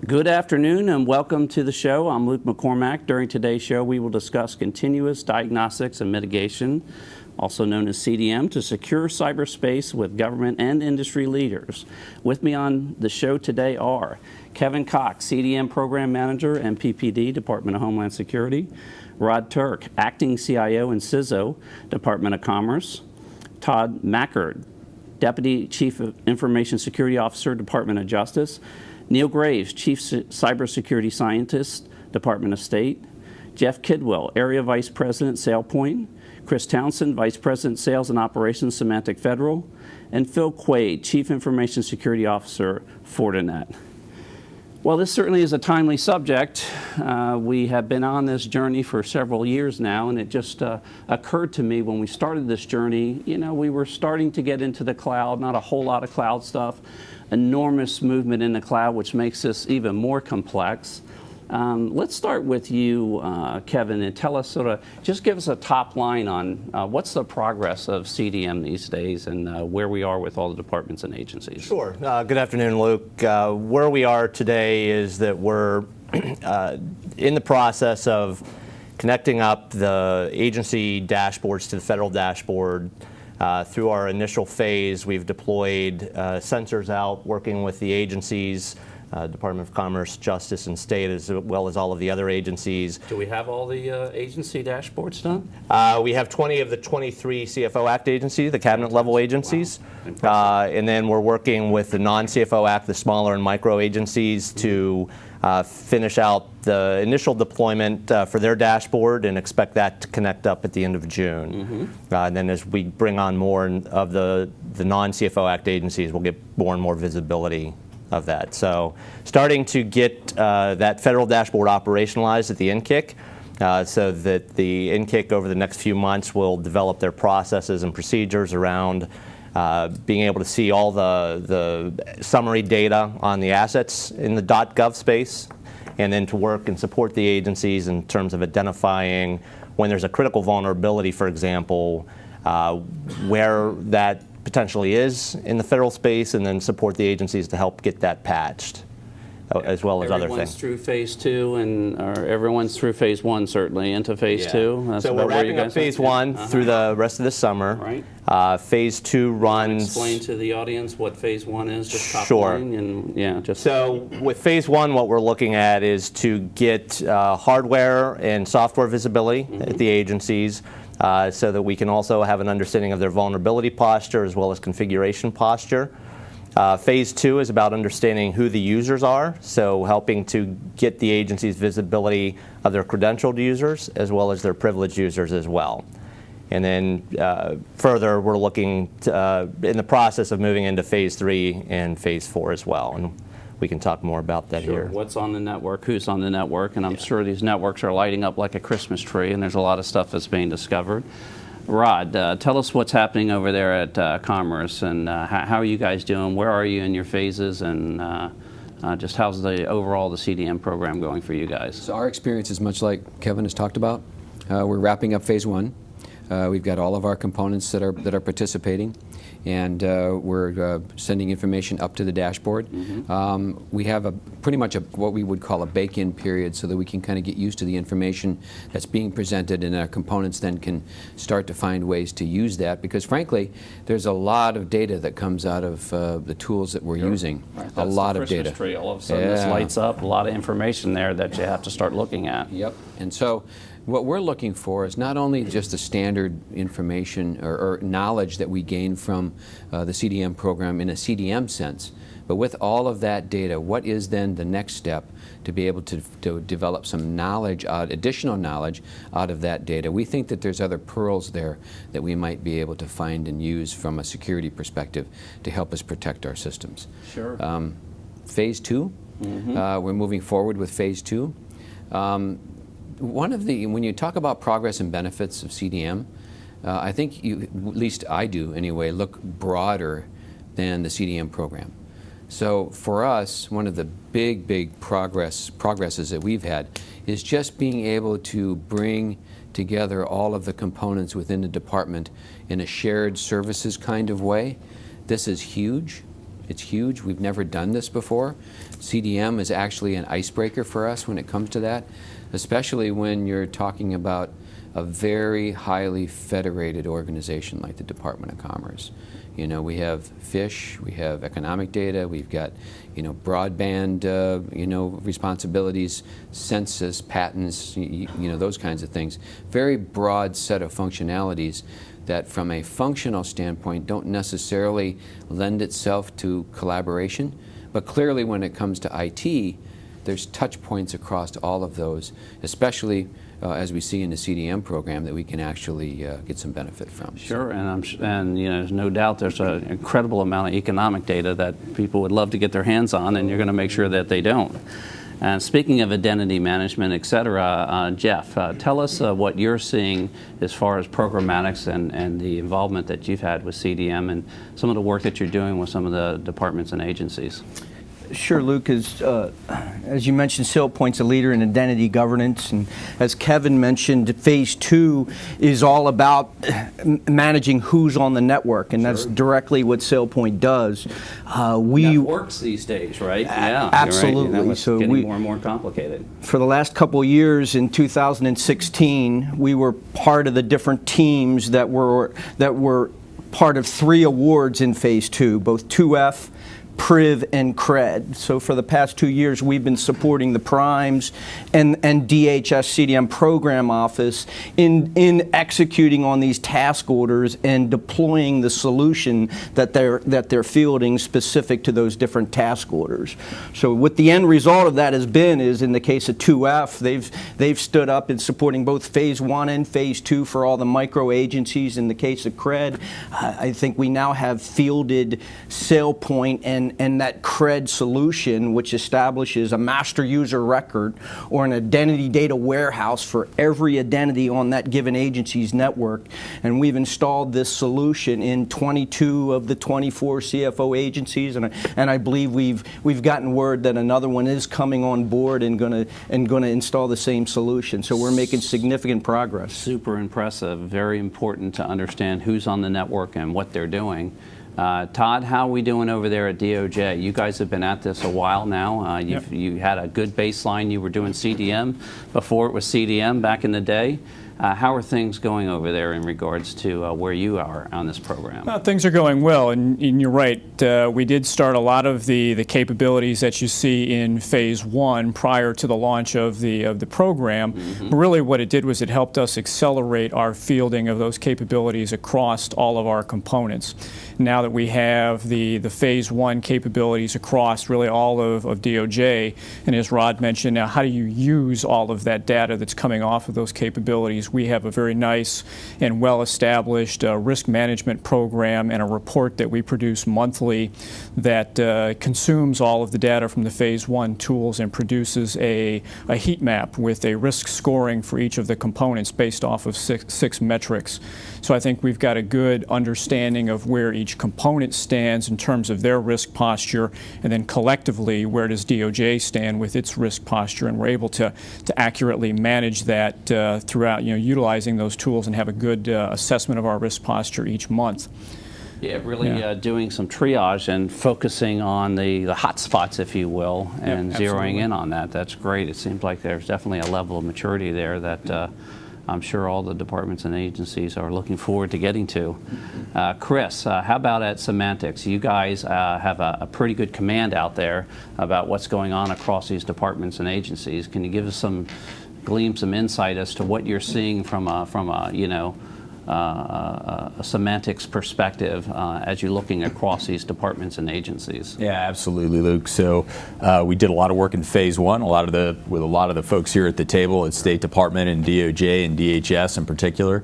Good afternoon and welcome to the show. I'm Luke McCormack. During today's show, we will discuss continuous diagnostics and mitigation, also known as CDM, to secure cyberspace with government and industry leaders. With me on the show today are Kevin Cox, CDM Program Manager, NPPD, Department of Homeland Security; Rod Turk, Acting CIO and CISO, Department of Commerce; Todd Mackert, Deputy Chief of Information Security Officer, Department of Justice; Neil Graves, Chief Cybersecurity Scientist, Department of State; Jeff Bidwell, Area Vice President, SailPoint; Chris Townsend, Vice President, Sales and Operations, Symantec Federal; and Phil Quade, Chief Information Security Officer, Fortinet. Well, this certainly is a timely subject. We have been on this journey for several years now, and it just occurred to me when we started this journey, we were starting to get into the cloud, not a whole lot of cloud stuff, enormous movement in the cloud, which makes this even more complex. Let's start with you, Kevin, and tell us just give us a top line on what's the progress of CDM these days and where we are with all the departments and agencies. Sure. Good afternoon, Luke. Where we are today is that we're in the process of connecting up the agency dashboards to the federal dashboard. Through our initial phase, we've deployed sensors out, working with the agencies, Department of Commerce, Justice, and State, as well as all of the other agencies. Do we have all the agency dashboards done? We have 20 of the 23 CFO Act agencies, the cabinet level agencies. Wow. And then we're working with the non-CFO Act, the smaller and micro agencies, to finish out the initial deployment for their dashboard, and expect that to connect up at the end of June. And then as we bring on more of the non-CFO Act agencies, we'll get more and more visibility of that. So starting to get that federal dashboard operationalized at the NKIC, so that the NKIC over the next few months will develop their processes and procedures around being able to see all the summary data on the assets in the .gov space, and then to work and support the agencies in terms of identifying when there's a critical vulnerability, for example, where that potentially is in the federal space, and then support the agencies to help get that patched, as well as other things. Everyone's through phase 2, or everyone's through phase 1, certainly, into phase 2. That's so we're wrapping up phase 1 through the rest of the summer. Right. Phase 2 runs. Explain to the audience what phase 1 is, just top Sure. line, and just. So with phase 1, what we're looking at is to get hardware and software visibility at the agencies, so that we can also have an understanding of their vulnerability posture as well as configuration posture. Phase 2 is about understanding who the users are, so helping to get the agency's visibility of their credentialed users as well as their privileged users as well. And then further, we're looking to, in the process of moving into phase 3 and phase 4 as well. And we can talk more about that here. What's on the network, who's on the network, and I'm sure these networks are lighting up like a Christmas tree, and there's a lot of stuff that's being discovered. Rod, tell us what's happening over there at Commerce, and how are you guys doing? Where are you in your phases, and just how's the overall the CDM program going for you guys? So our experience is much like Kevin has talked about. We're wrapping up phase 1. We've got all of our components that are participating, and we're sending information up to the dashboard. We have pretty much what we would call a bake-in period, so that we can kind of get used to the information that's being presented, and our components then can start to find ways to use that, because frankly there's a lot of data that comes out of the tools that we're using. Right. A lot of data. Tree. All of a sudden this lights up, a lot of information there that you have to start looking at. Yep. And so what we're looking for is not only just the standard information or knowledge that we gain from the CDM program in a CDM sense, but with all of that data, what is then the next step to be able to develop some knowledge, additional knowledge out of that data? We think that there's other pearls there that we might be able to find and use from a security perspective to help us protect our systems. Sure. Phase 2, we're moving forward with phase 2. When you talk about progress and benefits of CDM, I think you, at least I do anyway, look broader than the CDM program. So for us, one of the big progresses that we've had is just being able to bring together all of the components within the department in a shared services kind of way. This is huge. It's huge. We've never done this before. CDM is actually an icebreaker for us when it comes to that, especially when you're talking about a very highly federated organization like the Department of Commerce. You know, we have fish, we have economic data, we've got, you know, broadband, you know, responsibilities, census, patents, you know, those kinds of things. Very broad set of functionalities that from a functional standpoint don't necessarily lend itself to collaboration, but clearly when it comes to IT, there's touch points across all of those, especially as we see in the CDM program, that we can actually get some benefit from. Sure, and you know, there's no doubt there's an incredible amount of economic data that people would love to get their hands on, and you're going to make sure that they don't. And speaking of identity management, et cetera, Jeff, tell us what you're seeing as far as programmatics and the involvement that you've had with CDM and some of the work that you're doing with some of the departments and agencies. Sure, Luke. As you mentioned, SailPoint's a leader in identity governance, and as Kevin mentioned, Phase 2 is all about managing who's on the network, and that's directly what SailPoint does. That works these days, right? Yeah, absolutely. Right. You know, it's getting more and more complicated. For the last couple of years, in 2016, we were part of the different teams that were part of 3 awards in Phase 2, both 2F, Priv, and Cred. So for the past 2 years, we've been supporting the primes and DHS CDM program office in executing on these task orders and deploying the solution that they're fielding specific to those different task orders. So what the end result of that has been is, in the case of 2F, they've stood up in supporting both Phase 1 and Phase 2 for all the micro agencies. In the case of Cred, I think we now have fielded SailPoint and that Cred solution, which establishes a master user record or an identity data warehouse for every identity on that given agency's network. And we've installed this solution in 22 of the 24 CFO agencies, and I believe we've gotten word that another one is coming on board and going to install the same solution. So we're making significant progress. Super impressive. Very important to understand who's on the network and what they're doing. Todd, how are we doing over there at DOJ? You guys have been at this a while now. You had a good baseline. You were doing CDM before it was CDM back in the day. How are things going over there in regards to where you are on this program? Things are going well, and you're right. We did start a lot of the capabilities that you see in Phase 1 prior to the launch of the program. Mm-hmm. But really what it did was it helped us accelerate our fielding of those capabilities across all of our components. Now that we have the Phase 1 capabilities across really all of DOJ, and as Rod mentioned, now how do you use all of that data that's coming off of those capabilities? We have a very nice and well-established risk management program and a report that we produce monthly that consumes all of the data from the Phase 1 tools and produces a heat map with a risk scoring for each of the components based off of six metrics. So I think we've got a good understanding of where each component stands in terms of their risk posture, and then collectively, where does DOJ stand with its risk posture, and we're able to accurately manage that throughout, utilizing those tools and have a good assessment of our risk posture each month. Yeah, really doing some triage and focusing on the hot spots, if you will, and zeroing in on that. That's great. It seems like there's definitely a level of maturity there that I'm sure all the departments and agencies are looking forward to getting to. Chris, how about at Symantec? You guys have a pretty good command out there about what's going on across these departments and agencies. Can you give us glean some insight as to what you're seeing from a semantics perspective as you're looking across these departments and agencies? Yeah, absolutely, Luke. So we did a lot of work in Phase 1, with a lot of the folks here at the table at State Department and DOJ and DHS in particular.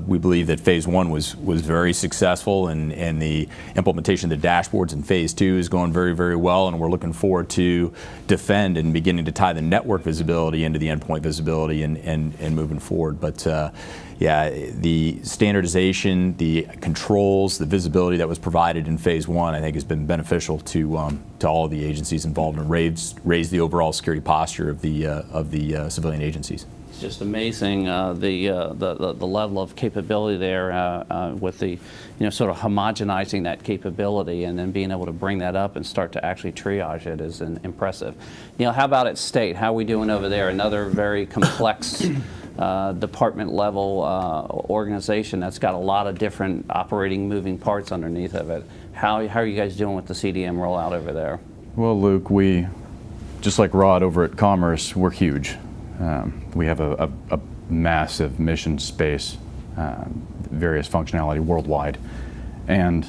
We believe that Phase 1 was very successful, and the implementation of the dashboards in Phase 2 is going very, very well, and we're looking forward to defend and beginning to tie the network visibility into the endpoint visibility and moving forward. But yeah, the standardization, the controls, the visibility that was provided in Phase 1, I think, has been beneficial to all of the agencies involved and raised the overall security posture of the civilian agencies. It's just amazing the level of capability there with the sort of homogenizing that capability and then being able to bring that up and start to actually triage it is impressive. How about at state? How are we doing over there? Another very complex department level organization that's got a lot of different operating moving parts underneath of it. How are you guys doing with the CDM rollout over there? Well, Luke, we, just like Rod over at Commerce, we're huge. We have a massive mission space, various functionality worldwide. And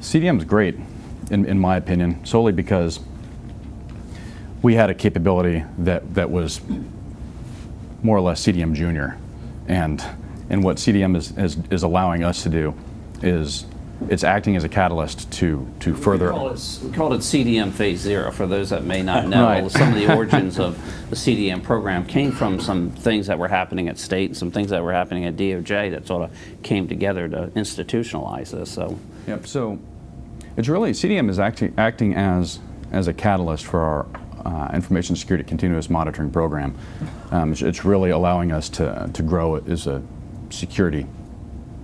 CDM is great, in my opinion, solely because we had a capability that was more or less CDM Junior. And what CDM is allowing us to do is it's acting as a catalyst to further. We called it CDM Phase 0 for those that may not know. Right. Some of the origins of the CDM program came from some things that were happening at state and some things that were happening at DOJ that sort of came together to institutionalize this. So. Yep. So it's really CDM is acting as a catalyst for our information security continuous monitoring program. It's really allowing us to grow it as a security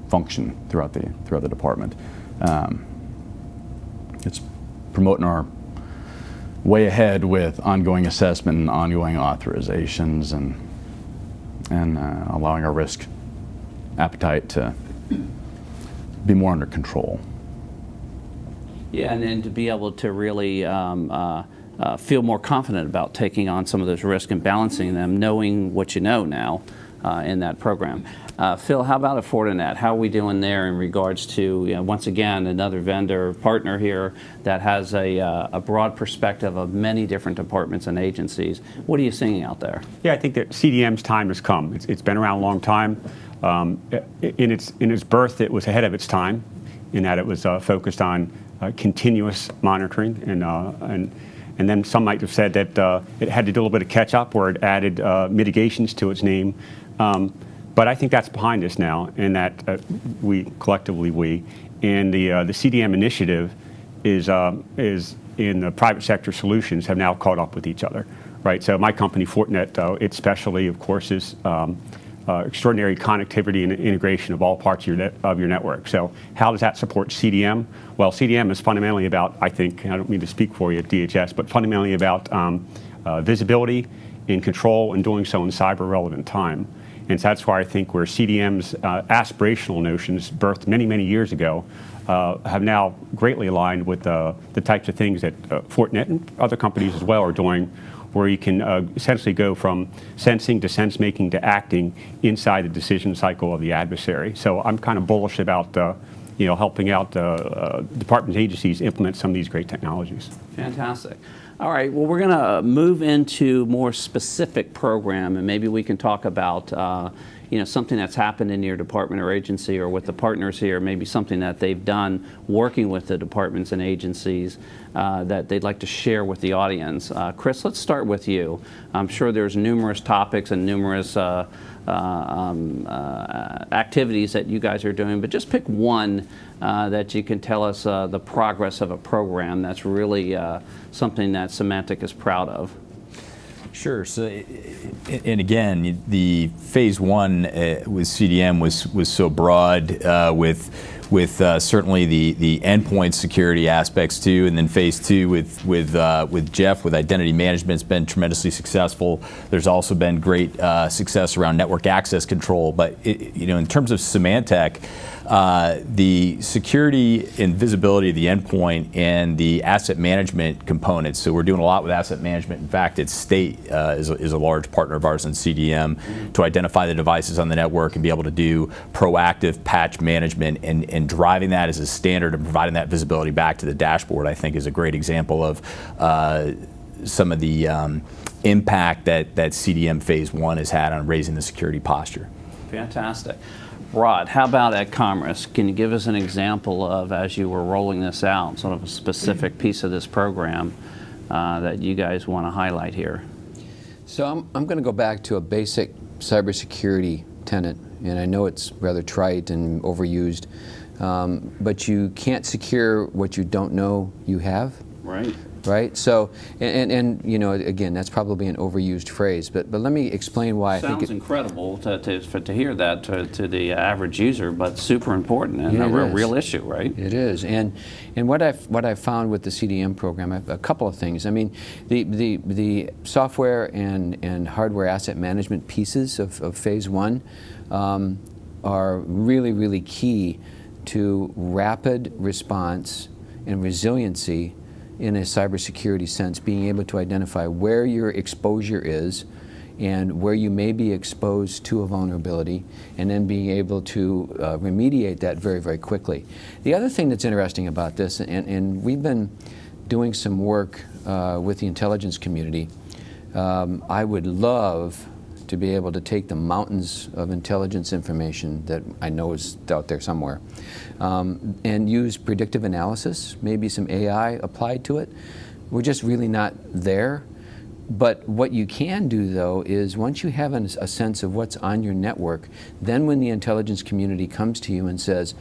function throughout the department. It's promoting our way ahead with ongoing assessment and ongoing authorizations and allowing our risk appetite to be more under control. Yeah, and then to be able to really feel more confident about taking on some of those risks and balancing them, knowing what you know now in that program. Phil, how about at Fortinet? How are we doing there in regards to, once again, another vendor partner here that has a broad perspective of many different departments and agencies? What are you seeing out there? Yeah, I think that CDM's time has come. It's been around a long time. In its birth, it was ahead of its time in that it was focused on continuous monitoring, and then some might have said that it had to do a little bit of catch up or it added mitigations to its name. But I think that's behind us now, and that we collectively and the CDM initiative is in the private sector solutions have now caught up with each other, right? So my company Fortinet, its specialty, of course, is extraordinary connectivity and integration of all parts of your network. So how does that support CDM? Well, CDM is fundamentally about, I think, I don't mean to speak for you at DHS, but fundamentally about visibility and control and doing so in cyber relevant time. And so that's why I think where CDM's aspirational notions birthed many, many years ago have now greatly aligned with the types of things that Fortinet and other companies as well are doing, where you can essentially go from sensing to sense making to acting inside the decision cycle of the adversary. So I'm kind of bullish about helping out departments and agencies implement some of these great technologies. Fantastic. All right, well, we're going to move into more specific program, and maybe we can talk about something that's happened in your department or agency or with the partners here, maybe something that they've done working with the departments and agencies that they'd like to share with the audience. Chris, let's start with you. I'm sure there's numerous topics and numerous activities that you guys are doing, but just pick one that you can tell us the progress of a program that's really something that Symantec is proud of. Sure. So, and again, the phase 1 with CDM was so broad with certainly the endpoint security aspects too, and then phase 2 with Jeff with identity management has been tremendously successful. There's also been great success around network access control. But in terms of Symantec, the security and visibility of the endpoint and the asset management components. So we're doing a lot with asset management. In fact, it's state is a large partner of ours in CDM to identify the devices on the network and be able to do proactive patch management and driving that as a standard and providing that visibility back to the dashboard, I think, is a great example of some of the impact that CDM phase 1 has had on raising the security posture. Fantastic. Rod, how about at Commerce? Can you give us an example of, as you were rolling this out, sort of a specific piece of this program that you guys want to highlight here? So I'm going to go back to a basic cybersecurity tenet, and I know it's rather trite and overused, but you can't secure what you don't know you have. Right. right? So, and you know, again, that's probably an overused phrase, but let me explain why I think Sounds incredible to hear that to the average user, but super important and Yeah, a it is. real issue, right? It is, and what I've found with the CDM program, a couple of things. I mean, the software and hardware asset management pieces of Phase 1 are really key to rapid response and resiliency in a cybersecurity sense, being able to identify where your exposure is and where you may be exposed to a vulnerability, and then being able to remediate that very quickly. The other thing that's interesting about this, and we've been doing some work with the intelligence community, I would love to be able to take the mountains of intelligence information that I know is out there somewhere and use predictive analysis, maybe some AI applied to it. We're just really not there. But what you can do, though, is once you have a sense of what's on your network, then when the intelligence community comes to you and says,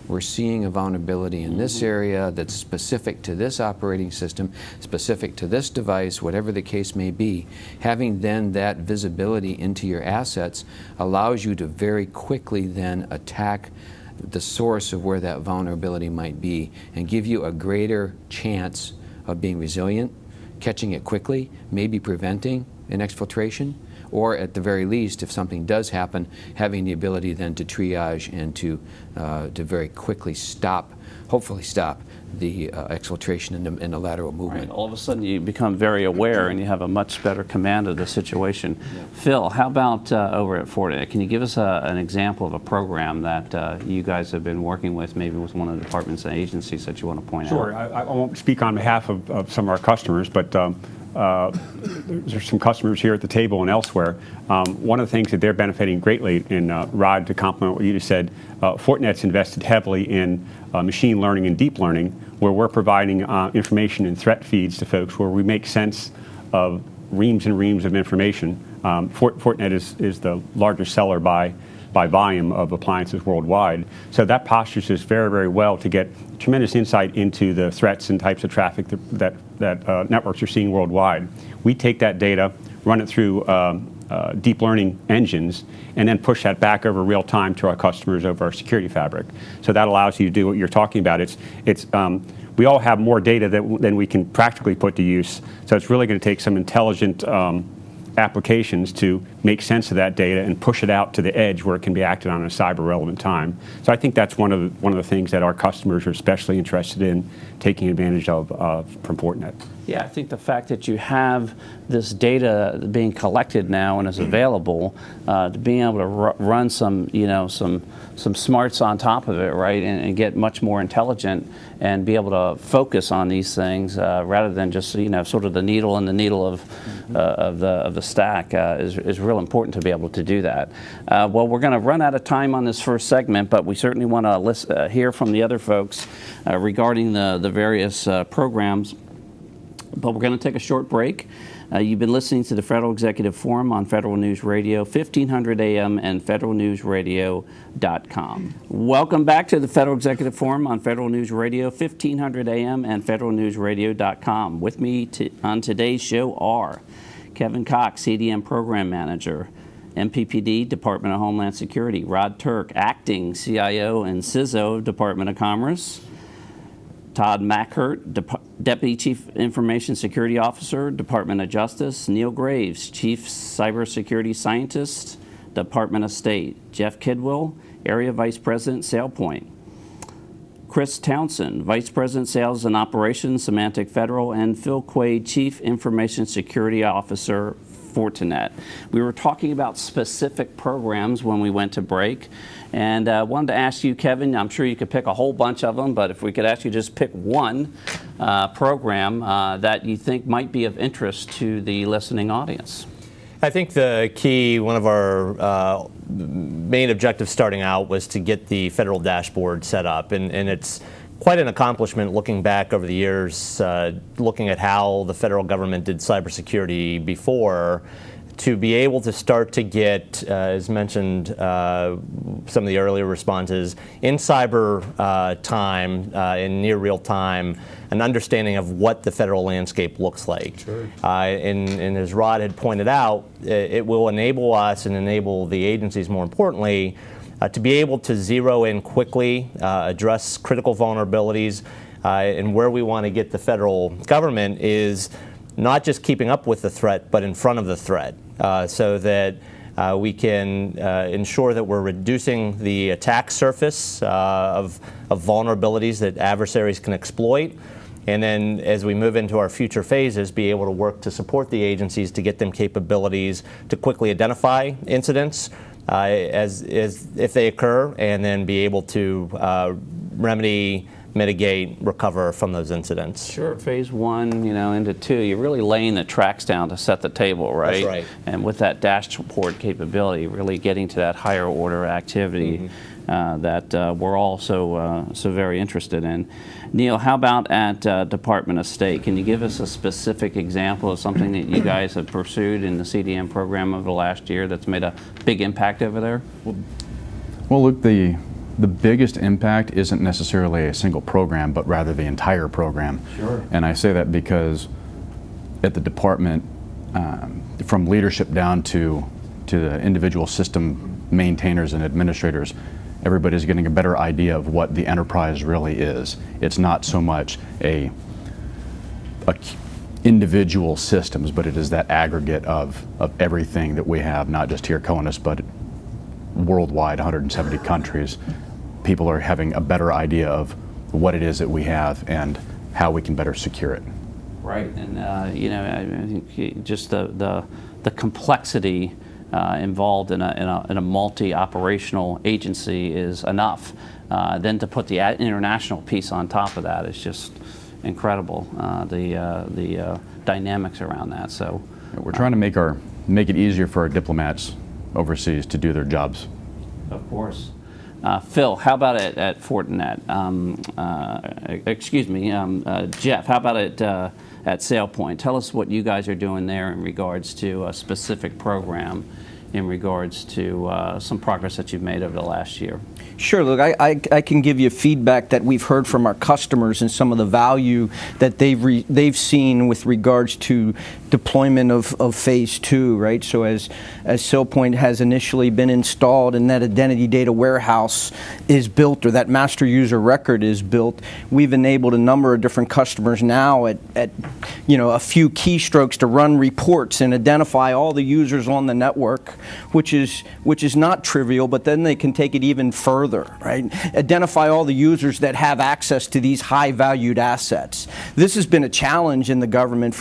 we're seeing a vulnerability in this area that's specific to this operating system, specific to this device, whatever the case may be, having then that visibility into your assets allows you to very quickly then attack the source of where that vulnerability might be and give you a greater chance of being resilient, catching it quickly, maybe preventing an exfiltration, or at the very least, if something does happen, having the ability then to triage and to very quickly stop, hopefully stop, the exfiltration and the lateral movement. Right. All of a sudden you become very aware and you have a much better command of the situation. Yeah. Phil, how about over at Fortinet? Can you give us an example of a program that you guys have been working with, maybe with one of the departments and agencies that you want to point out? Sure. I won't speak on behalf of some of our customers, but there's some customers here at the table and elsewhere. One of the things that they're benefiting greatly, and Rod, to complement what you just said, Fortinet's invested heavily in machine learning and deep learning, where we're providing information and threat feeds to folks where we make sense of reams and reams of information. Fortinet is the largest seller by volume of appliances worldwide. So that postures us very well to get tremendous insight into the threats and types of traffic that networks are seeing worldwide. We take that data, run it through deep learning engines, and then push that back over real time to our customers over our security fabric. So that allows you to do what you're talking about. We all have more data than we can practically put to use. So it's really going to take some intelligent applications to make sense of that data and push it out to the edge where it can be acted on in a cyber relevant time. So I think that's one of the things that our customers are especially interested in taking advantage of from Fortinet. Yeah, I think the fact that you have this data being collected now and is available, to being able to run some smarts on top of it, right, and get much more intelligent and be able to focus on these things rather than just sort of the needle in the needle of the stack is real important to be able to do that. Well, we're going to run out of time on this first segment, but we certainly want to hear from the other folks regarding the various programs. But we're going to take a short break. You've been listening to the Federal Executive Forum on Federal News Radio, 1500 AM and federalnewsradio.com. Welcome back to the Federal Executive Forum on Federal News Radio, 1500 AM and federalnewsradio.com. With me on today's show are Kevin Cox, CDM Program Manager, NPPD, Department of Homeland Security, Rod Turk, Acting CIO and CISO, Department of Commerce, Todd Mackert, Deputy Chief Information Security Officer, Department of Justice, Neil Graves, Chief Cybersecurity Scientist, Department of State, Jeff Bidwell, Area Vice President, SailPoint, Chris Townsend, Vice President, Sales and Operations, Symantec Federal, and Phil Quade, Chief Information Security Officer, Fortinet. We were talking about specific programs when we went to break, and wanted to ask you, Kevin, I'm sure you could pick a whole bunch of them, but if we could ask you just pick one program that you think might be of interest to the listening audience. I think the key, one of our main objectives starting out was to get the federal dashboard set up, and it's quite an accomplishment looking back over the years, looking at how the federal government did cybersecurity before, to be able to start to get, as mentioned, some of the earlier responses, in cyber time, in near real time, an understanding of what the federal landscape looks like. Sure. And as Rod had pointed out, it will enable us and enable the agencies, more importantly, to be able to zero in quickly, address critical vulnerabilities, and where we want to get the federal government is not just keeping up with the threat, but in front of the threat, so that we can ensure that we're reducing the attack surface of vulnerabilities that adversaries can exploit. And then as we move into our future phases, be able to work to support the agencies to get them capabilities to quickly identify incidents as if they occur, and then be able to remedy, mitigate, recover from those incidents. Sure. Phase 1, into 2, you're really laying the tracks down to set the table, right? That's right. And with that dashboard capability, really getting to that higher order activity that we're all so very interested in. Neil, how about at Department of State? Can you give us a specific example of something that you guys have pursued in the CDM program over the last year that's made a big impact over there? Well, look, the biggest impact isn't necessarily a single program, but rather the entire program. Sure. And I say that because at the department, from leadership down to the individual system maintainers and administrators, everybody's getting a better idea of what the enterprise really is. It's not so much a individual systems, but it is that aggregate of everything that we have, not just here at CONUS, but worldwide, 170 countries. People are having a better idea of what it is that we have and how we can better secure it. Right, and I think just the complexity involved in a multi-operational agency is enough. Then to put the international piece on top of that is just incredible. The dynamics around that. So we're trying to make it easier for our diplomats overseas to do their jobs. Of course. Phil, how about at Fortinet? Jeff, how about at SailPoint? Tell us what you guys are doing there in regards to a specific program, in regards to some progress that you've made over the last year. Sure. Look, I can give you feedback that we've heard from our customers and some of the value that they've seen with regards to deployment of phase 2, right? So as SailPoint has initially been installed and that identity data warehouse is built, or that master user record is built, we've enabled a number of different customers now at a few keystrokes to run reports and identify all the users on the network, which is not trivial, but then they can take it even further, right? Identify all the users that have access to these high valued assets. This has been a challenge in the government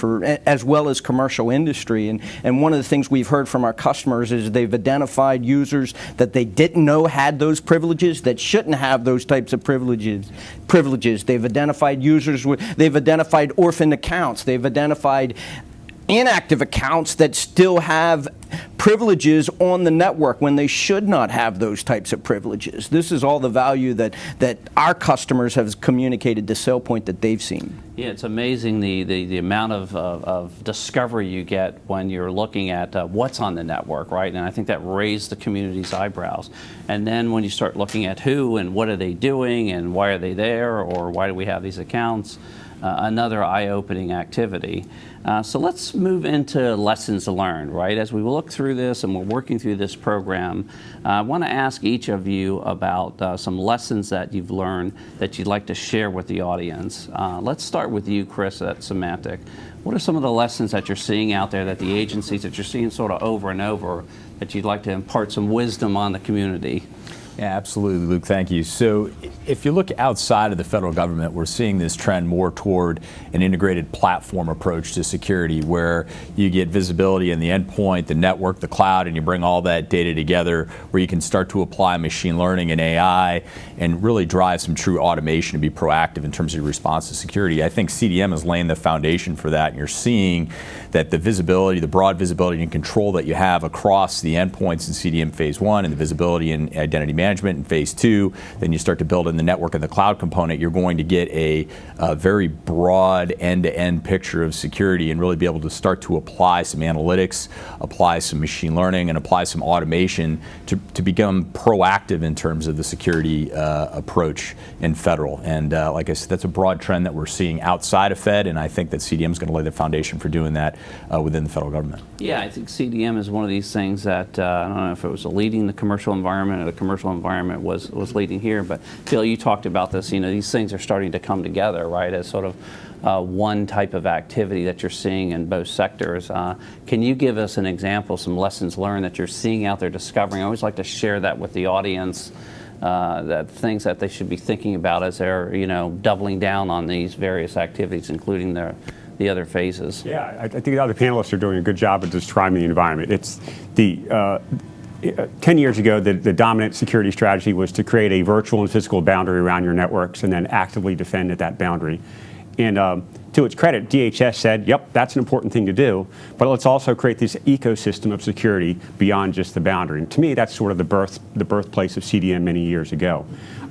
as well as commercial industry, and one of the things we've heard from our customers is they've identified users that they didn't know had those privileges, that shouldn't have those types of privileges. They've identified users, they've identified orphaned accounts, they've identified inactive accounts that still have privileges on the network when they should not have those types of privileges. This is all the value that our customers have communicated to SailPoint that they've seen. Yeah, it's amazing the amount of discovery you get when you're looking at what's on the network, right? And I think that raised the community's eyebrows. And then when you start looking at who and what are they doing and why are they there, or why do we have these accounts, another eye-opening activity. So let's move into lessons learned, right? As we look through this and we're working through this program, I want to ask each of you about some lessons that you've learned that you'd like to share with the audience. Let's start with you, Chris, at Symantec. What are some of the lessons that you're seeing out there, that the agencies that you're seeing sort of over and over, that you'd like to impart some wisdom on the community? Yeah, absolutely, Luke. Thank you. So if you look outside of the federal government, we're seeing this trend more toward an integrated platform approach to security, where you get visibility in the endpoint, the network, the cloud, and you bring all that data together, where you can start to apply machine learning and AI and really drive some true automation to be proactive in terms of your response to security. I think CDM is laying the foundation for that, and you're seeing that the visibility, the broad visibility and control that you have across the endpoints in CDM phase 1 and the visibility in identity management management in phase 2, then you start to build in the network and the cloud component, you're going to get a very broad end-to-end picture of security and really be able to start to apply some analytics, apply some machine learning, and apply some automation to become proactive in terms of the security approach in federal. And like I said, that's a broad trend that we're seeing outside of Fed, and I think that CDM is going to lay the foundation for doing that within the federal government. Yeah, I think CDM is one of these things that, I don't know if it was leading the commercial environment or the commercial environment was leading here, but Bill, you talked about this, these things are starting to come together, right, as sort of one type of activity that you're seeing in both sectors. Can you give us an example, some lessons learned that you're seeing out there, discovering? I always like to share that with the audience, that things that they should be thinking about as they're, doubling down on these various activities, including the other phases. Yeah, I think the other panelists are doing a good job of describing the environment. It's 10 years ago, the dominant security strategy was to create a virtual and physical boundary around your networks and then actively defend at that boundary. And to its credit, DHS said, yep, that's an important thing to do, but let's also create this ecosystem of security beyond just the boundary. And to me, that's sort of the birthplace of CDM many years ago.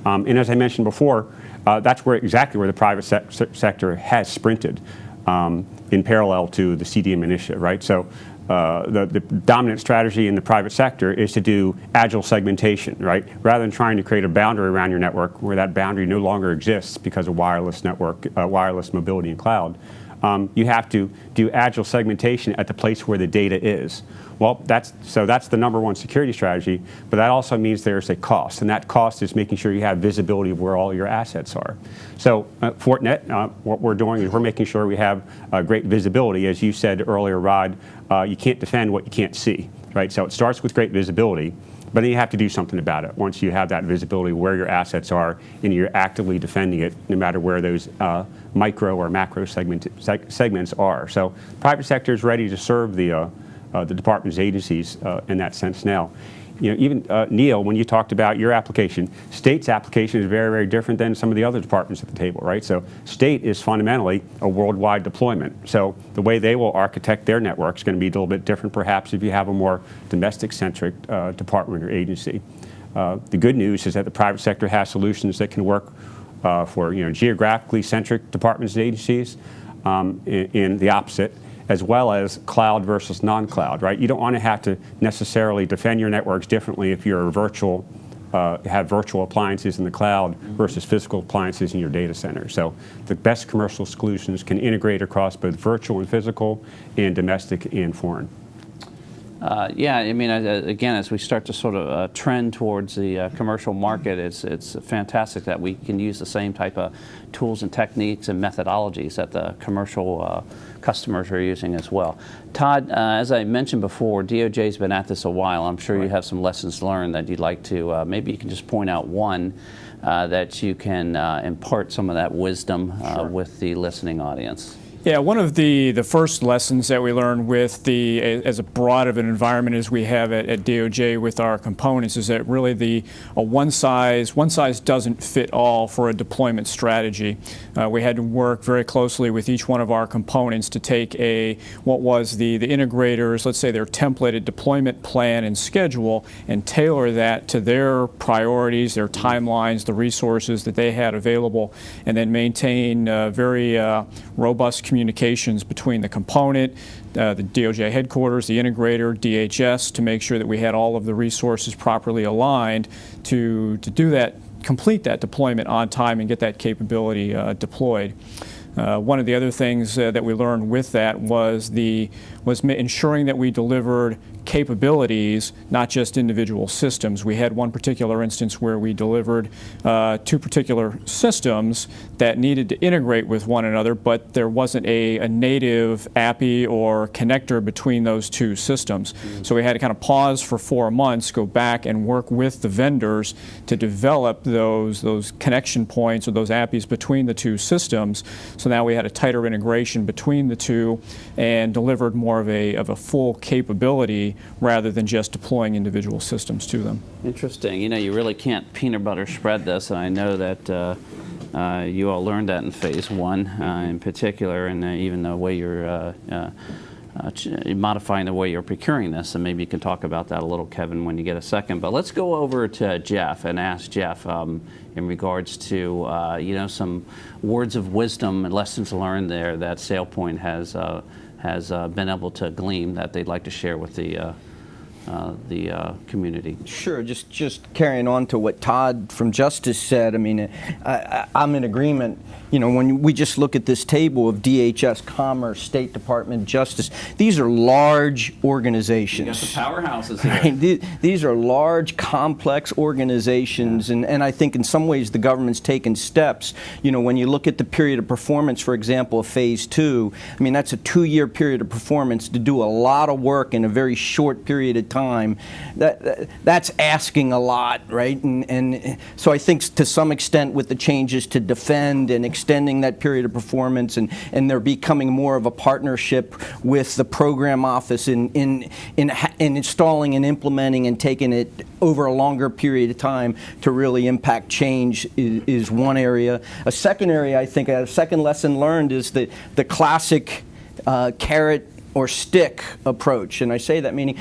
And as I mentioned before, that's exactly where the private sector has sprinted in parallel to the CDM initiative, right? So the dominant strategy in the private sector is to do agile segmentation, right? Rather than trying to create a boundary around your network where that boundary no longer exists because of wireless network, wireless mobility and cloud, you have to do agile segmentation at the place where the data is. Well, that's the number one security strategy, but that also means there's a cost, and that cost is making sure you have visibility of where all your assets are. So Fortinet, what we're doing is we're making sure we have great visibility. As you said earlier, Rod, you can't defend what you can't see, right? So it starts with great visibility, but then you have to do something about it once you have that visibility where your assets are and you're actively defending it no matter where those micro or macro segments are. So private sector is ready to serve the department's agencies in that sense now. Even Neil, when you talked about your application, state's application is very, very different than some of the other departments at the table, right? So state is fundamentally a worldwide deployment. So the way they will architect their network is going to be a little bit different perhaps if you have a more domestic-centric department or agency. The good news is that the private sector has solutions that can work for geographically centric departments and agencies, in the opposite, as well as cloud versus non-cloud, right? You don't want to have to necessarily defend your networks differently if you're have virtual appliances in the cloud versus physical appliances in your data center. So the best commercial solutions can integrate across both virtual and physical and domestic and foreign. Yeah, I mean, again, as we start to sort of trend towards the commercial market, it's fantastic that we can use the same type of tools and techniques and methodologies that the commercial customers are using as well. Todd, as I mentioned before, DOJ's been at this a while. I'm sure you have some lessons learned that you'd like to, maybe you can just point out one that you can impart some of that wisdom with the listening audience. Yeah, one of the first lessons that we learned with as broad of an environment as we have at DOJ with our components is that really one size doesn't fit all for a deployment strategy. We had to work very closely with each one of our components to take what was the integrators, let's say their templated deployment plan and schedule, and tailor that to their priorities, their timelines, the resources that they had available, and then maintain very robust communications between the component, the DOJ headquarters, the integrator, DHS, to make sure that we had all of the resources properly aligned to do that, complete that deployment on time and get that capability deployed. One of the other things that we learned with that was ensuring that we delivered capabilities, not just individual systems. We had one particular instance where we delivered two particular systems that needed to integrate with one another, but there wasn't a native API or connector between those two systems. So we had to kind of pause for 4 months, go back and work with the vendors to develop those connection points or those APIs between the two systems. So now we had a tighter integration between the two and delivered more of a full capability rather than just deploying individual systems to them. Interesting. You really can't peanut butter spread this, and I know that you all learned that in phase 1 in particular, and even the way you're modifying the way you're procuring this, and maybe you can talk about that a little, Kevin, when you get a second. But let's go over to Jeff and ask Jeff in regards to some words of wisdom and lessons learned there that SailPoint has been able to glean that they'd like to share with the community. Sure, just carrying on to what Todd from Justice said, I mean, I'm in agreement. When we just look at this table of DHS, Commerce, State Department, Justice, these are large organizations. You got the powerhouses here. Right? These are large, complex organizations, and I think in some ways the government's taken steps. When you look at the period of performance, for example, of Phase 2, I mean, that's a 2-year period of performance to do a lot of work in a very short period of time. That's asking a lot, right? And so I think to some extent with the changes to defend and extending that period of performance and they're becoming more of a partnership with the program office in installing and implementing and taking it over a longer period of time to really impact change is one area. A second area, I think, a second lesson learned is the classic carrot or stick approach. And I say that meaning,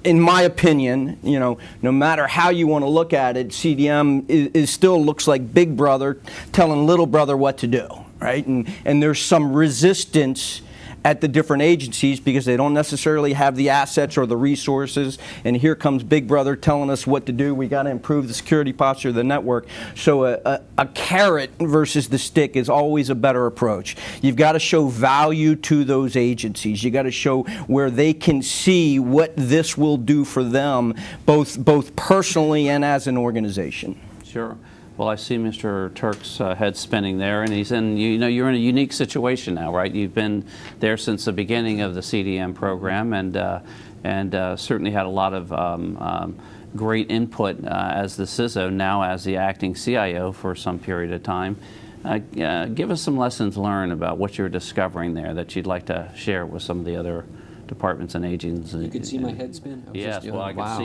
in my opinion, no matter how you want to look at it, CDM is still looks like Big Brother telling Little Brother what to do, right? And there's some resistance at the different agencies because they don't necessarily have the assets or the resources, and here comes Big Brother telling us what to do. We got to improve the security posture of the network. So a carrot versus the stick is always a better approach. You've got to show value to those agencies. You got to show where they can see what this will do for them, both personally and as an organization. Sure. Well, I see Mr. Turk's head spinning there, and he's in. You're in a unique situation now, right? You've been there since the beginning of the CDM program, and certainly had a lot of great input as the CISO, now as the acting CIO for some period of time. Give us some lessons learned about what you're discovering there that you'd like to share with some of the other departments and agencies. You can see my head spin? Yes, well, I can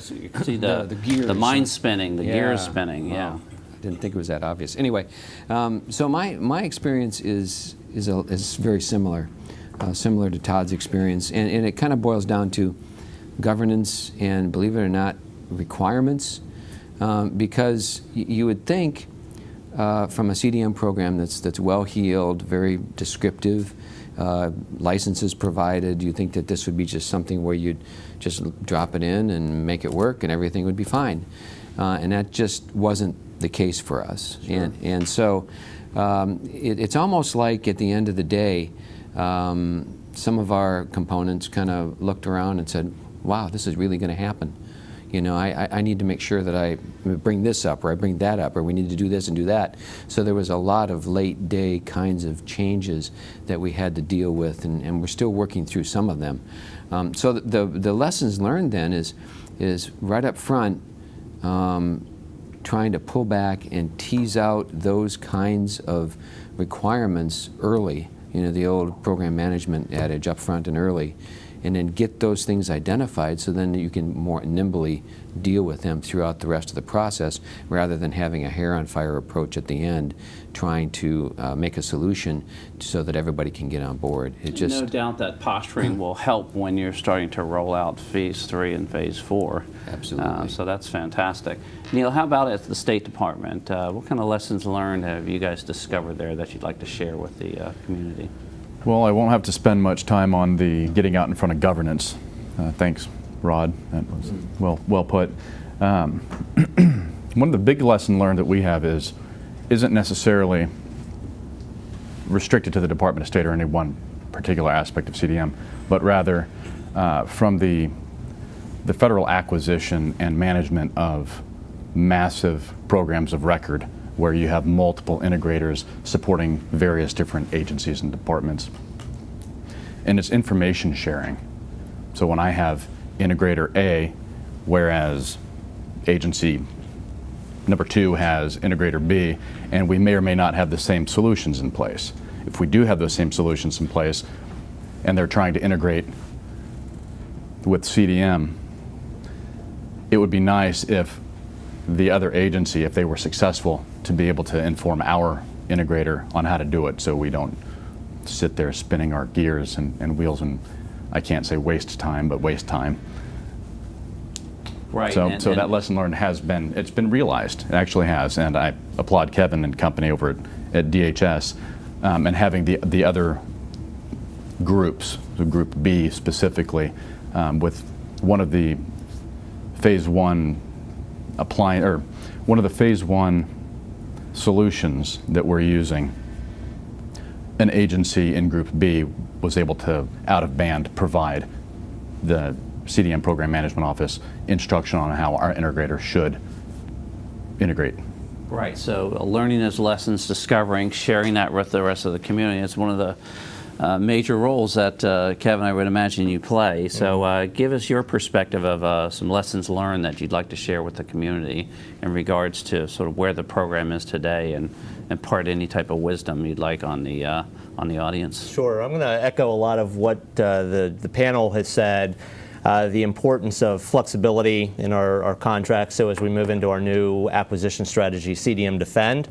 see the the gears. mind spinning, the gears spinning, yeah. Wow. I didn't think it was that obvious. Anyway, so my experience is very similar, similar to Todd's experience, and it kind of boils down to governance and, believe it or not, requirements, because you would think from a CDM program that's well-heeled, very descriptive, licenses provided, you think that this would be just something where you'd just drop it in and make it work and everything would be fine. And that just wasn't the case for us. Sure. And so it's almost like at the end of the day, some of our components kind of looked around and said, wow, this is really going to happen. I need to make sure that I bring this up, or I bring that up, or we need to do this and do that. So there was a lot of late day kinds of changes that we had to deal with, and we're still working through some of them. So the lessons learned then is right up front, trying to pull back and tease out those kinds of requirements early, the old program management adage, up front and early, and then get those things identified so then you can more nimbly deal with them throughout the rest of the process, rather than having a hair on fire approach at the end, trying to make a solution so that everybody can get on board. No doubt that posturing will help when you're starting to roll out Phase 3 and Phase 4. Absolutely. So that's fantastic. Neil, how about at the State Department? What kind of lessons learned have you guys discovered there that you'd like to share with the community? Well, I won't have to spend much time on the getting out in front of governance. Thanks, Rod. That was well put. One of the big lessons learned that we have isn't necessarily restricted to the Department of State or any one particular aspect of CDM, but rather from the federal acquisition and management of massive programs of record, where you have multiple integrators supporting various different agencies and departments. And it's information sharing. So when I have integrator A, whereas agency number 2 has integrator B, and we may or may not have the same solutions in place. If we do have those same solutions in place, and they're trying to integrate with CDM, it would be nice if the other agency, if they were successful, to be able to inform our integrator on how to do it, so we don't sit there spinning our gears and wheels and I can't say waste time, but waste time. Right. So that lesson learned it's been realized. It actually has, and I applaud Kevin and company over at DHS, and having the other groups, so Group B specifically, with one of the Phase 1 one of the Phase 1 solutions that we're using, an agency in Group B was able to, out of band, provide the CDM Program Management Office instruction on how our integrator should integrate. Right, so learning those lessons, discovering, sharing that with the rest of the community, it's one of the major roles that Kevin, I would imagine you play. So give us your perspective of some lessons learned that you'd like to share with the community in regards to sort of where the program is today, and impart any type of wisdom you'd like on the audience. Sure, I'm going to echo a lot of what the panel has said. The importance of flexibility in our contracts. So as we move into our new acquisition strategy, CDM Defend,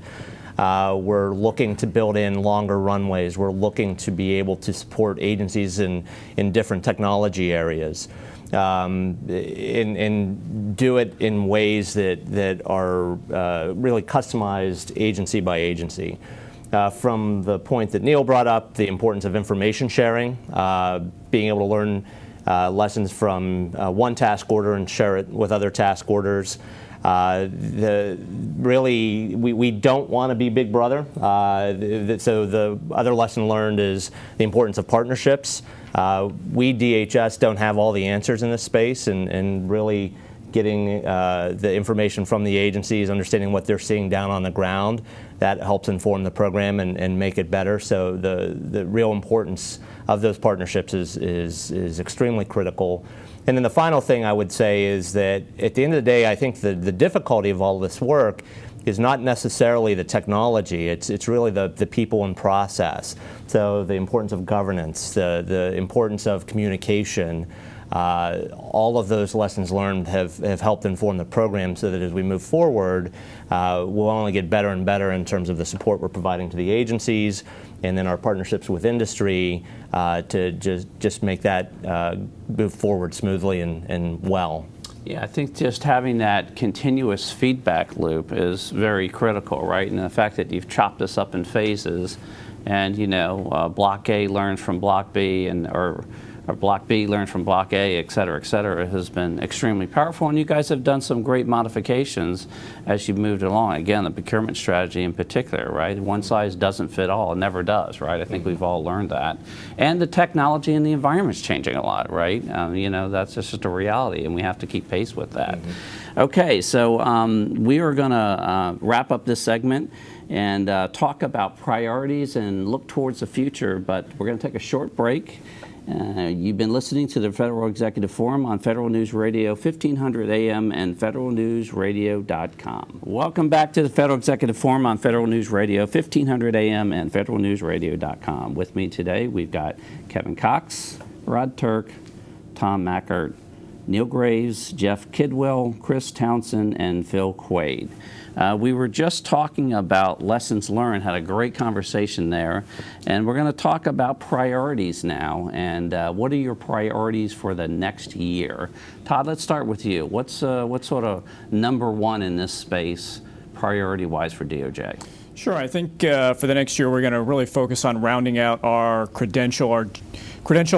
we're looking to build in longer runways. We're looking to be able to support agencies in different technology areas, and do it in ways that are really customized agency by agency. From the point that Neil brought up, the importance of information sharing, being able to learn lessons from one task order and share it with other task orders. Really, we don't want to be Big Brother. So the other lesson learned is the importance of partnerships. We, DHS, don't have all the answers in this space, and really getting the information from the agencies, understanding what they're seeing down on the ground, that helps inform the program and make it better. So the real importance of those partnerships is extremely critical. And then the final thing I would say is that at the end of the day, I think the difficulty of all this work is not necessarily the technology. It's really the people and process. So the importance of governance, the importance of communication, all of those lessons learned have helped inform the program, so that as we move forward, we'll only get better and better in terms of the support we're providing to the agencies, and then our partnerships with industry to just make that move forward smoothly and well. Yeah, I think just having that continuous feedback loop is very critical, right? And the fact that you've chopped this up in phases, and Block A learns from Block B, or Block B learns from Block A, et cetera, has been extremely powerful. And you guys have done some great modifications as you've moved along. Again, the procurement strategy in particular, right? One size doesn't fit all. It never does, right? I think we've all learned that. And the technology and the environment's changing a lot, right? That's just a reality, and we have to keep pace with that. Okay, so we are going to wrap up this segment and talk about priorities and look towards the future, but we're going to take a short break. You've been listening to the Federal Executive Forum on Federal News Radio 1500 AM and federalnewsradio.com. Welcome back to the Federal Executive Forum on Federal News Radio 1500 AM and federalnewsradio.com. With me today, we've got Kevin Cox, Rod Turk, Tom Mackert, Neil Graves, Jeff Kidwell, Chris Townsend, and Phil Quade. We were just talking about lessons learned, had a great conversation there, and we're going to talk about priorities now. And what are your priorities for the next year? Todd, let's start with you. What's sort of number one in this space, priority-wise, for DOJ? Sure. I think for the next year, we're going to really focus on rounding out our credential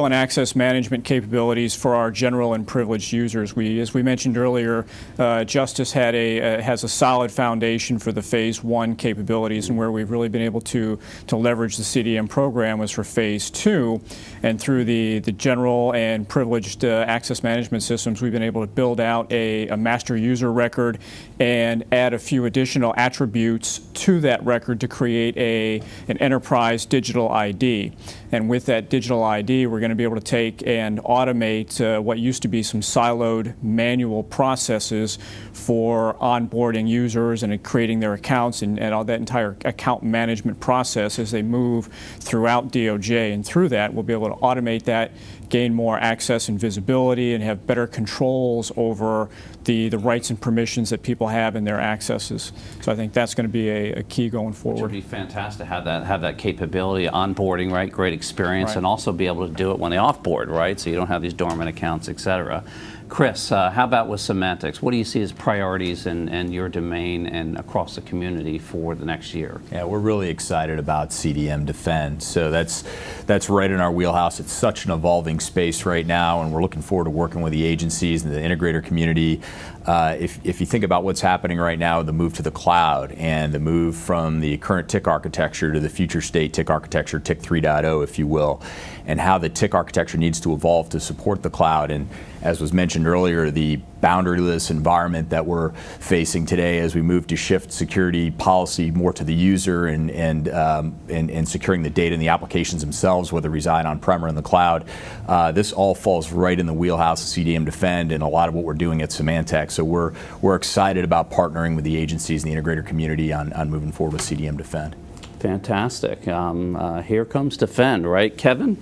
and access management capabilities for our general and privileged users. As we mentioned earlier, Justice has a solid foundation for the Phase 1 capabilities, and where we've really been able to leverage the CDM program was for Phase 2. And through the general and privileged access management systems, we've been able to build out a master user record and add a few additional attributes to that record to create an enterprise digital ID. And with that digital ID, we're going to be able to take and automate what used to be some siloed manual processes for onboarding users and creating their accounts and all that entire account management process as they move throughout DOJ. And through that, we'll be able to automate that, gain more access and visibility, and have better controls over the rights and permissions that people have in their accesses. So I think that's going to be a key going forward. It would be fantastic to have that capability, onboarding, right? Great experience, right. And also be able to do it when they offboard, right? So you don't have these dormant accounts, et cetera. Chris, how about with Symantec? What do you see as priorities in your domain and across the community for the next year? Yeah, we're really excited about CDM Defend. So that's right in our wheelhouse. It's such an evolving space right now, and we're looking forward to working with the agencies and the integrator community. If you think about what's happening right now, the move to the cloud and the move from the current TIC architecture to the future state TIC architecture, TIC 3.0, if you will, and how the TIC architecture needs to evolve to support the cloud. And as was mentioned earlier, the boundaryless environment that we're facing today as we move to shift security policy more to the user and securing the data and the applications themselves, whether reside on-prem or in the cloud. This all falls right in the wheelhouse of CDM Defend and a lot of what we're doing at Symantec. So we're excited about partnering with the agencies and the integrator community on moving forward with CDM Defend. Fantastic. Here comes Defend, right? Kevin,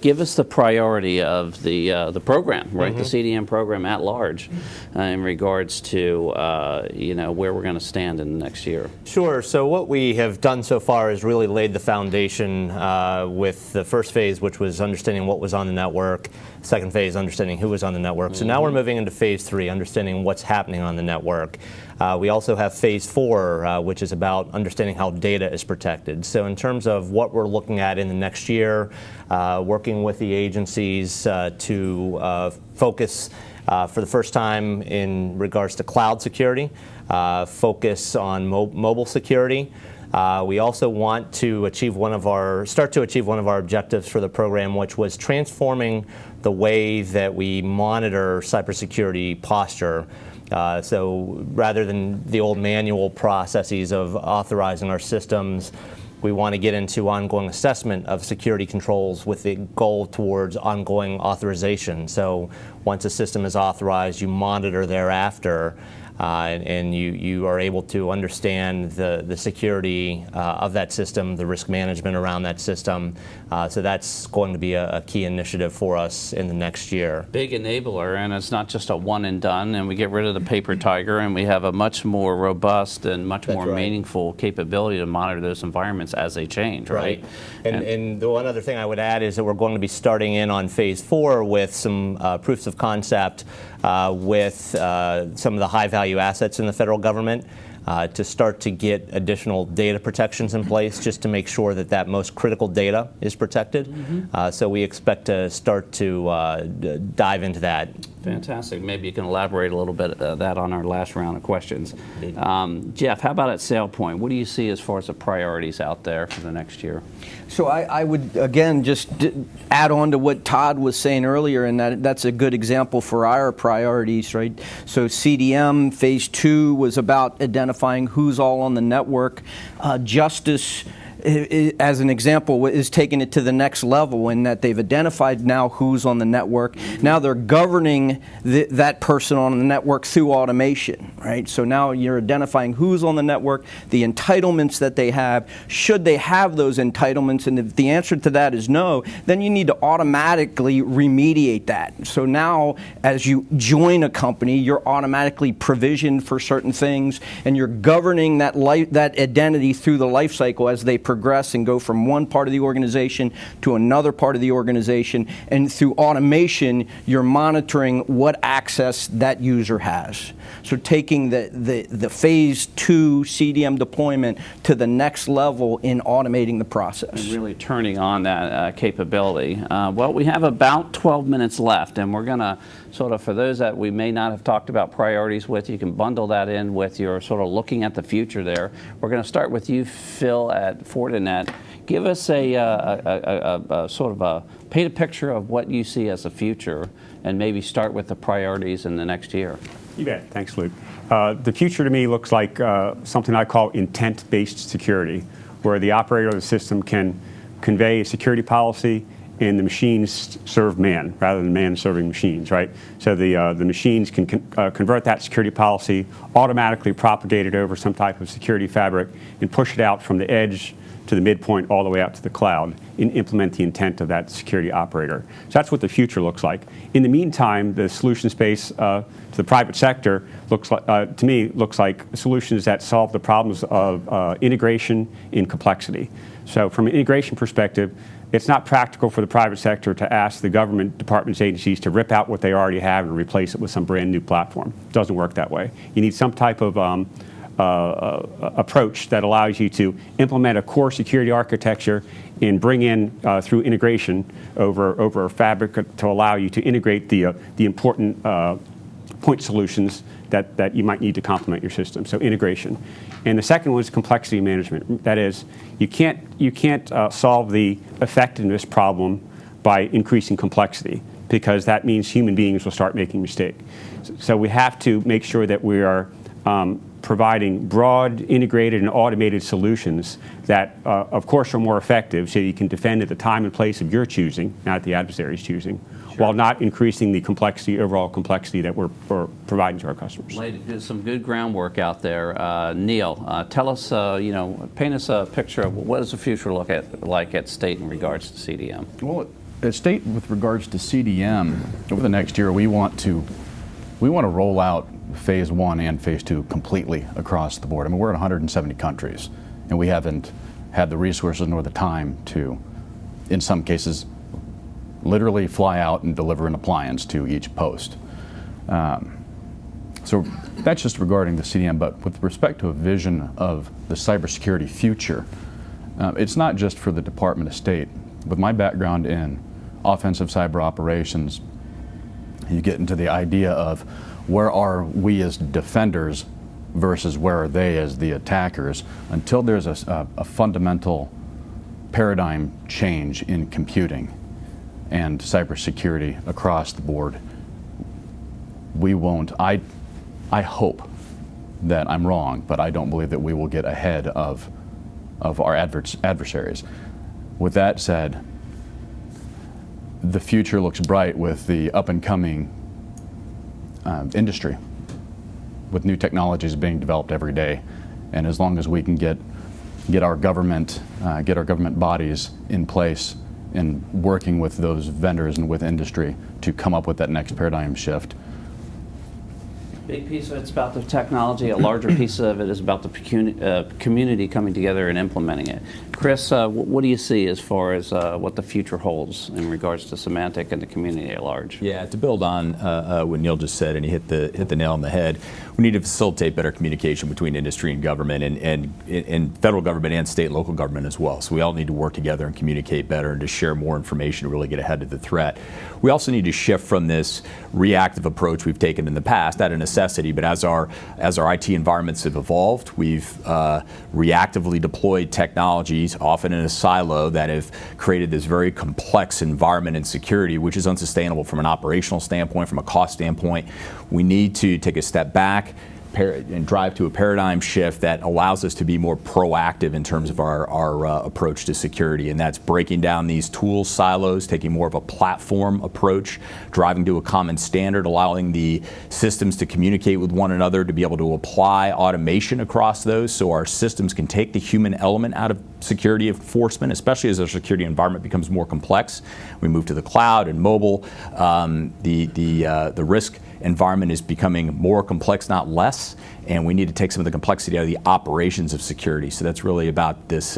give us the priority of the program, right? The CDM program at large in regards to where we're going to stand in the next year. Sure. So what we have done so far is really laid the foundation with the first phase, which was understanding what was on the network. Second phase, understanding who was on the network. So now we're moving into phase 3, understanding what's happening on the network. We also have phase 4, which is about understanding how data is protected. So in terms of what we're looking at in the next year, working with the agencies to focus for the first time in regards to cloud security, focus on mobile security. We also want to start to achieve one of our objectives for the program, which was transforming the way that we monitor cybersecurity posture. So rather than the old manual processes of authorizing our systems, we want to get into ongoing assessment of security controls with the goal towards ongoing authorization. So once a system is authorized, you monitor thereafter. And you are able to understand the security of that system, the risk management around that system. So that's going to be a key initiative for us in the next year. Big enabler, and it's not just a one and done, and we get rid of the paper tiger, and we have a much more robust and much more meaningful capability to monitor those environments as they change, right? And the one other thing I would add is that we're going to be starting in on phase 4 with some proofs of concept with some of the high-value assets in the federal government to start to get additional data protections in place just to make sure that that most critical data is protected. So we expect to start to dive into that. Fantastic. Maybe you can elaborate a little bit that on our last round of questions. Jeff, how about at SailPoint? What do you see as far as the priorities out there for the next year? So I would, again, just add on to what Todd was saying earlier, and that's a good example for our priorities, right? So CDM Phase 2 was about identifying who's all on the network. Justice, as an example, is taking it to the next level in that they've identified now who's on the network. Now they're governing that person on the network through automation, right? So now you're identifying who's on the network, the entitlements that they have. Should they have those entitlements? And if the answer to that is no, then you need to automatically remediate that. So now as you join a company, you're automatically provisioned for certain things, and you're governing that identity through the life cycle as they progress and go from one part of the organization to another part of the organization, and through automation you're monitoring what access that user has. So taking the phase 2 CDM deployment to the next level in automating the process. And really turning on that capability. Well, we have about 12 minutes left, and we're going to sort of, for those that we may not have talked about priorities with, you can bundle that in with your sort of looking at the future there. We're going to start with you, Phil, at Fortinet. Give us a sort of a paint a picture of what you see as the future, and maybe start with the priorities in the next year. You bet. Thanks, Luke. The future to me looks like something I call intent-based security, where the operator of the system can convey a security policy and the machines serve man rather than man serving machines, right? So the machines can convert that security policy, automatically propagate it over some type of security fabric, and push it out from the edge to the midpoint all the way out to the cloud and implement the intent of that security operator. So that's what the future looks like. In the meantime, the solution space to the private sector looks like, to me, looks like solutions that solve the problems of integration and complexity. So from an integration perspective, it's not practical for the private sector to ask the government departments, agencies to rip out what they already have and replace it with some brand new platform. It doesn't work that way. You need some type of approach that allows you to implement a core security architecture and bring in through integration over a fabric to allow you to integrate the important point solutions that you might need to complement your system. So integration. And the second one is complexity management. That is, you can't solve the effectiveness problem by increasing complexity, because that means human beings will start making mistakes. So we have to make sure that we are providing broad, integrated, and automated solutions that, of course, are more effective, so you can defend at the time and place of your choosing, not the adversary's choosing, while not increasing the complexity, overall complexity that we're providing to our customers. There's some good groundwork out there. Neil, tell us, paint us a picture of what does the future look like at State in regards to CDM? Well, at State, with regards to CDM, over the next year, we want to roll out Phase 1 and Phase 2 completely across the board. I mean, we're in 170 countries, and we haven't had the resources nor the time to, in some cases, literally fly out and deliver an appliance to each post. So that's just regarding the CDM, but with respect to a vision of the cybersecurity future, it's not just for the Department of State. With my background in offensive cyber operations, you get into the idea of where are we as defenders versus where are they as the attackers. Until there's a fundamental paradigm change in computing and cybersecurity across the board, we won't. I hope that I'm wrong, but I don't believe that we will get ahead of our adversaries. With that said, the future looks bright with the up-and-coming industry, with new technologies being developed every day, and as long as we can get our government bodies in place and working with those vendors and with industry to come up with that next paradigm shift. Big piece of it's about the technology. A larger piece of it is about the community coming together and implementing it. Chris, what do you see as far as what the future holds in regards to Symantec and the community at large? Yeah, to build on what Neil just said, and he hit the nail on the head, we need to facilitate better communication between industry and government, and federal government and state and local government as well. So we all need to work together and communicate better and to share more information to really get ahead of the threat. We also need to shift from this reactive approach we've taken in the past, at a necessity, but as our IT environments have evolved, we've reactively deployed technologies, often in a silo, that have created this very complex environment in security, which is unsustainable from an operational standpoint, from a cost standpoint. We need to take a step back and drive to a paradigm shift that allows us to be more proactive in terms of our approach to security, and that's breaking down these tool silos, taking more of a platform approach, driving to a common standard, allowing the systems to communicate with one another, to be able to apply automation across those so our systems can take the human element out of security enforcement, especially as our security environment becomes more complex. We move to the cloud and mobile. The risk environment is becoming more complex, not less, and we need to take some of the complexity out of the operations of security. So that's really about this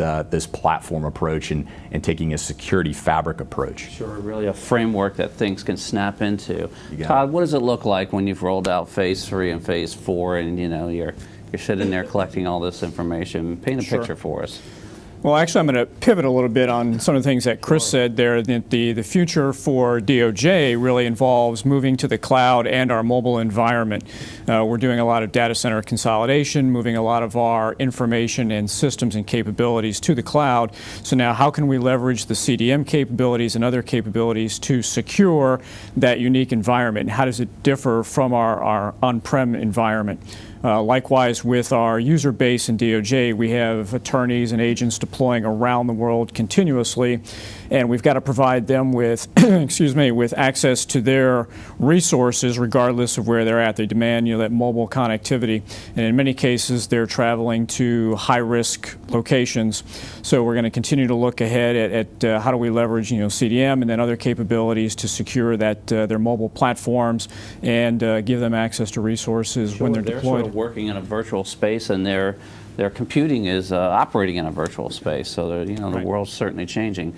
platform approach and taking a security fabric approach. Sure, really a framework that things can snap into. Todd, what does it look like when you've rolled out Phase 3 and Phase 4, and you're sitting there collecting all this information? Paint a picture for us. Well, actually, I'm going to pivot a little bit on some of the things that Chris said there. The future for DOJ really involves moving to the cloud and our mobile environment. We're doing a lot of data center consolidation, moving a lot of our information and systems and capabilities to the cloud. So now how can we leverage the CDM capabilities and other capabilities to secure that unique environment? How does it differ from our on-prem environment? Likewise, with our user base in DOJ, we have attorneys and agents deploying around the world continuously, and we've got to provide them with, with access to their resources regardless of where they're at. They demand, that mobile connectivity, and in many cases, they're traveling to high-risk locations. So we're going to continue to look ahead at how do we leverage, CDM and then other capabilities to secure that their mobile platforms and give them access to resources when they're deployed. Sort of working in a virtual space, and they're their computing is operating in a virtual space. So the world's certainly changing.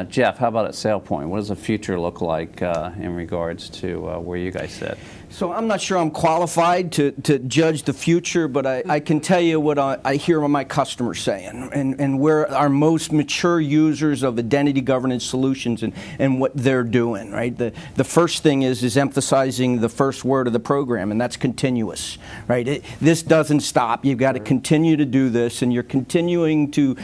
Jeff, how about at SailPoint? What does the future look like in regards to where you guys sit? So I'm not sure I'm qualified to judge the future, but I can tell you what I hear my customers saying, and where our most mature users of identity governance solutions and what they're doing, right? The first thing is emphasizing the first word of the program, and that's continuous, right? This doesn't stop. You've got to continue to do this, and you're continuing to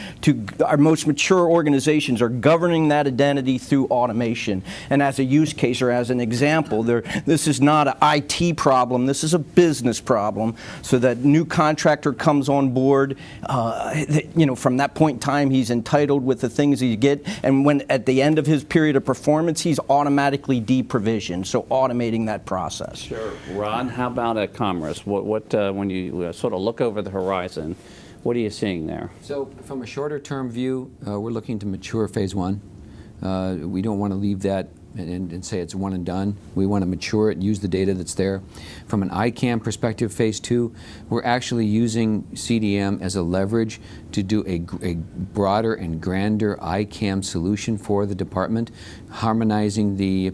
our most mature organizations are governing that identity through automation. And as a use case or as an example, this is not an IT problem, this is a business problem. So that new contractor comes on board, from that point in time, he's entitled with the things he get, and when at the end of his period of performance, he's automatically deprovisioned. So automating that process. Sure. Rod, how about at Commerce? What when you sort of look over the horizon, what are you seeing there? So from a shorter term view, we're looking to mature phase one. We don't want to leave that and say it's one and done. We want to mature it, use the data that's there. From an ICAM perspective, phase two, we're actually using CDM as a leverage to do a broader and grander ICAM solution for the department, harmonizing the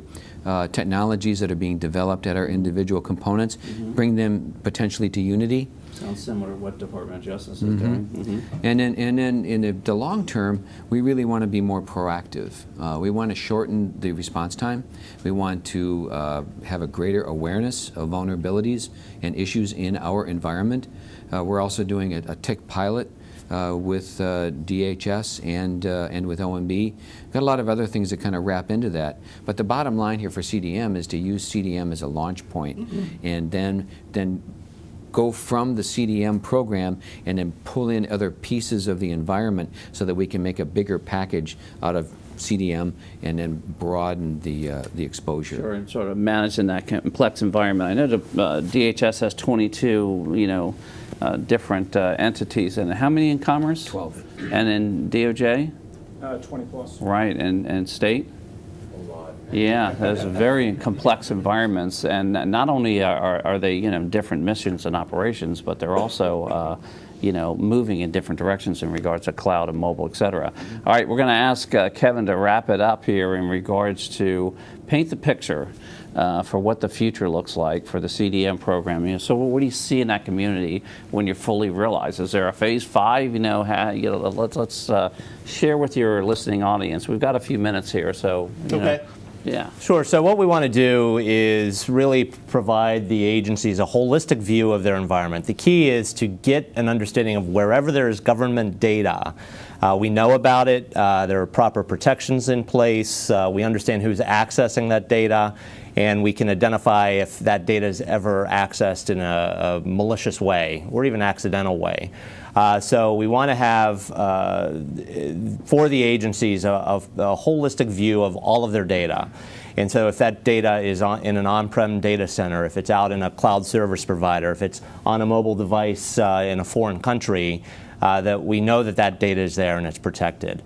technologies that are being developed at our individual components, bring them potentially to unity. Sounds similar to what Department of Justice is doing. And then in the long term, we really want to be more proactive. We want to shorten the response time. We want to have a greater awareness of vulnerabilities and issues in our environment. We're also doing a tick pilot with DHS and with OMB. Got a lot of other things that kind of wrap into that. But the bottom line here for CDM is to use CDM as a launch point, and then go from the CDM program and then pull in other pieces of the environment so that we can make a bigger package out of CDM and then broaden the exposure. Sure, and sort of managing that complex environment. I know the DHS has 22, different entities. And how many in Commerce? 12. And in DOJ? 20 plus. Right, and state? Yeah, those are very complex environments, and not only are they different missions and operations, but they're also moving in different directions in regards to cloud and mobile, et cetera. All right, we're going to ask Kevin to wrap it up here in regards to paint the picture for what the future looks like for the CDM program. So what do you see in that community when you're fully realized? Is there a phase 5? Let's share with your listening audience. We've got a few minutes here, so Okay. Yeah. Sure. So what we want to do is really provide the agencies a holistic view of their environment. The key is to get an understanding of wherever there is government data. We know about it. There are proper protections in place. We understand who's accessing that data, and we can identify if that data is ever accessed in a malicious way or even accidental way. So we want to have, for the agencies, a holistic view of all of their data. And so if that data is in an on-prem data center, if it's out in a cloud service provider, if it's on a mobile device in a foreign country, that we know that data is there and it's protected.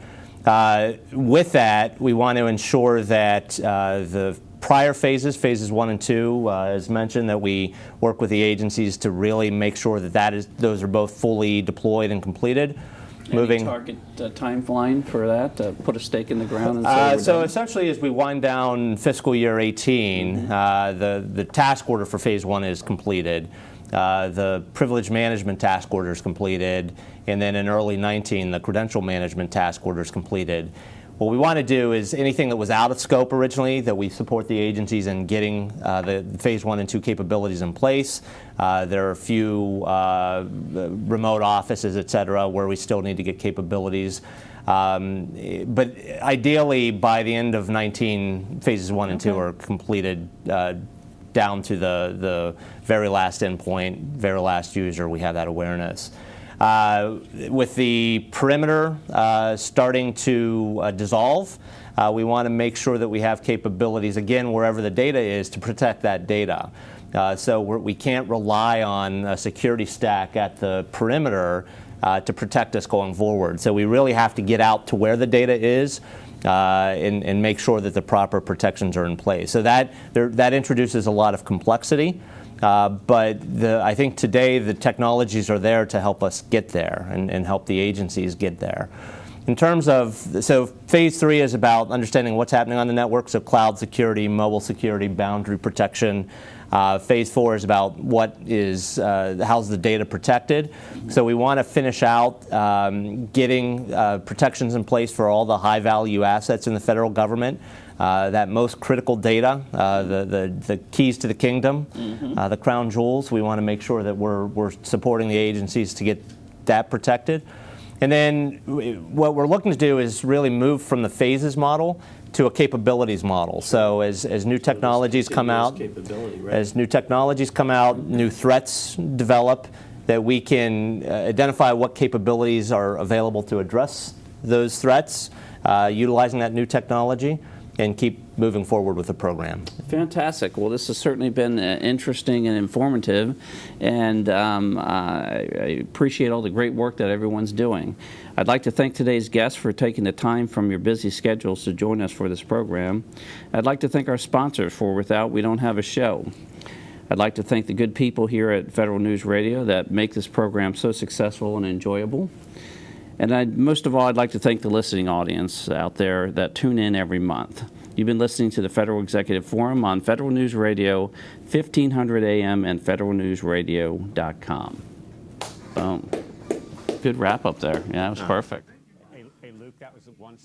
With that, we want to ensure that the prior phases 1 and 2, as mentioned, that we work with the agencies to really make sure those are both fully deployed and completed. Any target timeline for that? Put a stake in the ground and say so essentially, as we wind down fiscal year 18, the task order for phase 1 is completed. The privilege management task order is completed, and then in early 19, the credential management task order is completed. What we want to do is anything that was out of scope originally, that we support the agencies in getting the phase 1 and 2 capabilities in place. There are a few remote offices, et cetera, where we still need to get capabilities. But ideally, by the end of 19, phases 1 and 2 are completed down to the very last endpoint, very last user. We have that awareness. With the perimeter starting to dissolve, we want to make sure that we have capabilities, again, wherever the data is, to protect that data. So we can't rely on a security stack at the perimeter to protect us going forward. So we really have to get out to where the data is and make sure that the proper protections are in place. So that introduces a lot of complexity. But I think today the technologies are there to help us get there and help the agencies get there. In terms of, so phase 3 is about understanding what's happening on the network, so cloud security, mobile security, boundary protection. Phase 4 is about how's the data protected. So we want to finish out getting protections in place for all the high value assets in the federal government. That most critical data, the keys to the kingdom, the crown jewels, we want to make sure that we're supporting the agencies to get that protected. And then what we're looking to do is really move from the phases model to a capabilities model. So as new technologies come out, new threats develop, that we can identify what capabilities are available to address those threats, utilizing that new technology, and keep moving forward with the program. Fantastic. Well, this has certainly been interesting and informative, and I appreciate all the great work that everyone's doing. I'd like to thank today's guests for taking the time from your busy schedules to join us for this program. I'd like to thank our sponsors, for without we don't have a show. I'd like to thank the good people here at Federal News Radio that make this program so successful and enjoyable. And most of all, I'd like to thank the listening audience out there that tune in every month. You've been listening to the Federal Executive Forum on Federal News Radio, 1500 AM and federalnewsradio.com. Boom. Good wrap up there. Yeah, that was perfect. Hey, Luke, that was one.